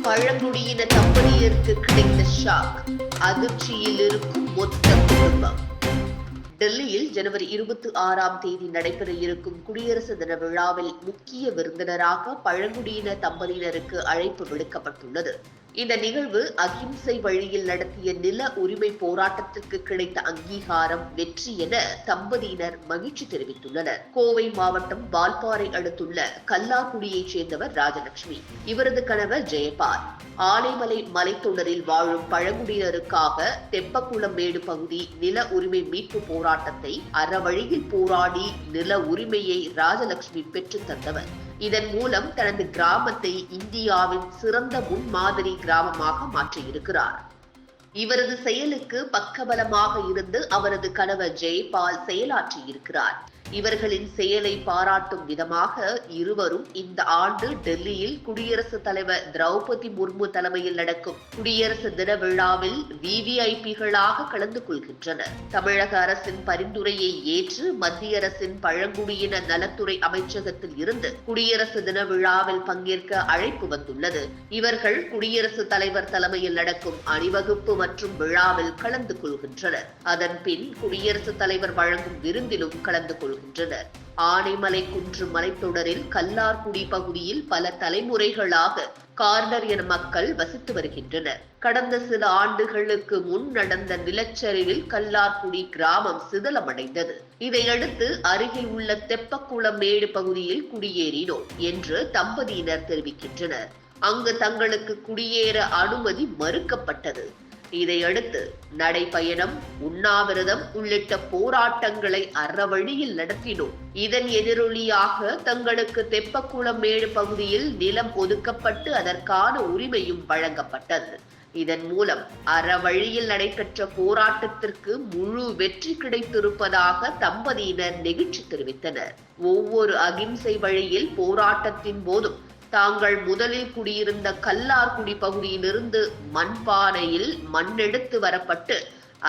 பழங்குடியின தம்பதியருக்கு கிடைத்த ஷாக், அதிர்ச்சியில் இருக்கும் மொத்த குடும்பம். டெல்லியில் ஜனவரி 26ஆம் தேதி நடைபெற இருக்கும் குடியரசு தின விழாவில் முக்கிய விருந்தினராக பழங்குடியின தம்பதியினருக்கு அழைப்பு விடுக்கப்பட்டுள்ளது. இந்த நிகழ்வு அகிம்சை வழியில் நடத்திய நில உரிமை போராட்டத்திற்கு கிடைத்த அங்கீகாரம், வெற்றி என தம்பதியினர் மகிழ்ச்சி தெரிவித்துள்ளனர். கோவை மாவட்டம் வால்பாறை அடுத்துள்ள கல்லாக்குடியைச் சேர்ந்தவர் ராஜலட்சுமி. இவரது கணவர் ஜெயபால். ஆனைமலை மலைத்தொடரில் வாழும் பழங்குடியினருக்காக தெப்பக்குளமேடு பகுதி நில உரிமை மீட்பு போராட்டத்தை அறவழியில் போராடி நில உரிமையை ராஜலட்சுமி பெற்றுத் தந்தவர். இதன் மூலம் தனது கிராமத்தை இந்தியாவின் சிறந்த முன்மாதிரி கிராமமாக மாற்றியிருக்கிறார். இவரது செயலுக்கு பக்கபலமாக இருந்து அவரது கணவர் ஜெயபால் செயலாற்றியிருக்கிறார். இவர்களின் செயலை பாராட்டும் விதமாக இருவரும் இந்த ஆண்டு டெல்லியில் குடியரசுத் தலைவர் திரௌபதி முர்மு தலைமையில் நடக்கும் குடியரசு தின விழாவில் விவிஐபிகளாக கலந்து கொள்கின்றனர். தமிழக அரசின் பரிந்துரையை ஏற்று மத்திய அரசின் பழங்குடியின நலத்துறை அமைச்சகத்தில் இருந்து குடியரசு தின விழாவில் பங்கேற்க அழைப்பு வந்துள்ளது. இவர்கள் குடியரசுத் தலைவர் தலைமையில் நடக்கும் அணிவகுப்பு மற்றும் விழாவில் கலந்து கொள்கின்றனர். அதன் பின் குடியரசுத் தலைவர் வழங்கும் விருந்திலும் கலந்து கொள்கின்றனர். ஆனைமலை குன்று மலைத்தொடரில் கல்லார்குடி பகுதியில் பல தலைமுறைகளாக கார்னர் என மக்கள் வசித்து வருகின்றனர். கடந்த சில ஆண்டுகளுக்கு முன் நடந்த நிலச்சரிவில் கல்லார்குடி கிராமம் சிதலமடைந்தது. இதையடுத்து அருகில் உள்ள தெப்பக்குளமேடு பகுதியில் குடியேறினோம் என்று தம்பதியினர் தெரிவிக்கின்றனர். அங்கு தங்களுக்கு குடியேற அனுமதி மறுக்கப்பட்டது. இதையடுத்து நடைபயணம், உண்ணாவிரதம் உள்ளிட்ட போராட்டங்களை அறவழியில் நடத்தினோம். இதன் எதிரொலியாக தங்களுக்கு தெப்பக்குளமேடு பகுதியில் நிலம் ஒதுக்கப்பட்டு அதற்கான உரிமையும் வழங்கப்பட்டது. இதன் மூலம் அறவழியில் நடைபெற்ற போராட்டத்திற்கு முழு வெற்றி கிடைத்திருப்பதாக தம்பதியினர் நெகிழ்ச்சி தெரிவித்தனர். ஒவ்வொரு அகிம்சை வழியில் போராட்டத்தின் போதும் தாங்கள் முதலில் குடியிருந்த கல்லார்குடி பகுதியிலிருந்து மண்பானையில் மண்ணெடுத்து வரப்பட்டு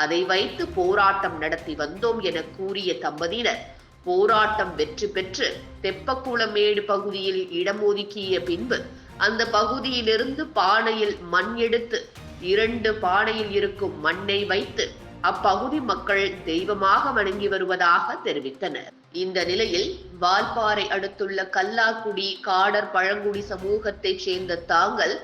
அதை வைத்து போராட்டம் நடத்தி வந்தோம் என கூறிய தம்பதியினர், போராட்டம் வெற்றி பெற்று தெப்பக்குளமேடு பகுதியில் இடம் ஒதுக்கிய பின்பு அந்த பகுதியிலிருந்து பானையில் மண் எடுத்து 2 பானையில் இருக்கும் மண்ணை வைத்து அப்பகுதி மக்கள் தெய்வமாக வணங்கி வருவதாக தெரிவித்தனர். இந்த நிலையில் வால்பாறை அடுத்துள்ள கல்லாக்குடி காடர் பழங்குடி சமூகத்தைச் சேர்ந்த தாங்கள்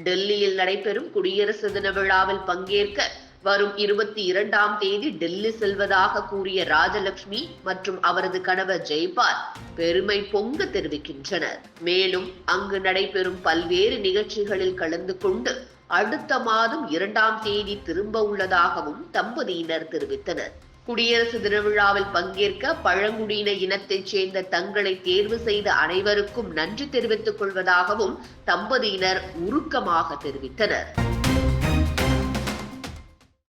டெல்லியில் நடைபெறும் குடியரசு தின விழாவில் பங்கேற்க வரும் 22ஆம் தேதி டெல்லி செல்வதாக கூறிய ராஜலட்சுமி மற்றும் அவரது கணவர் ஜெயபால் பெருமை பொங்க தெரிவிக்கின்றனர். மேலும் அங்கு நடைபெறும் பல்வேறு நிகழ்ச்சிகளில் கலந்து கொண்டு அடுத்த மாதம் 2ஆம் தேதி திரும்ப உள்ளதாகவும் தம்பதியினர் தெரிவித்தனர். குடியரசு தின விழாவில் பங்கேற்க பழங்குடியின இனத்தைச் சேர்ந்த தங்களை தேர்வு செய்த அனைவருக்கும் நன்றி தெரிவித்துக் கொள்வதாகவும் தம்பதியினர் உருக்கமாக தெரிவித்தனர்.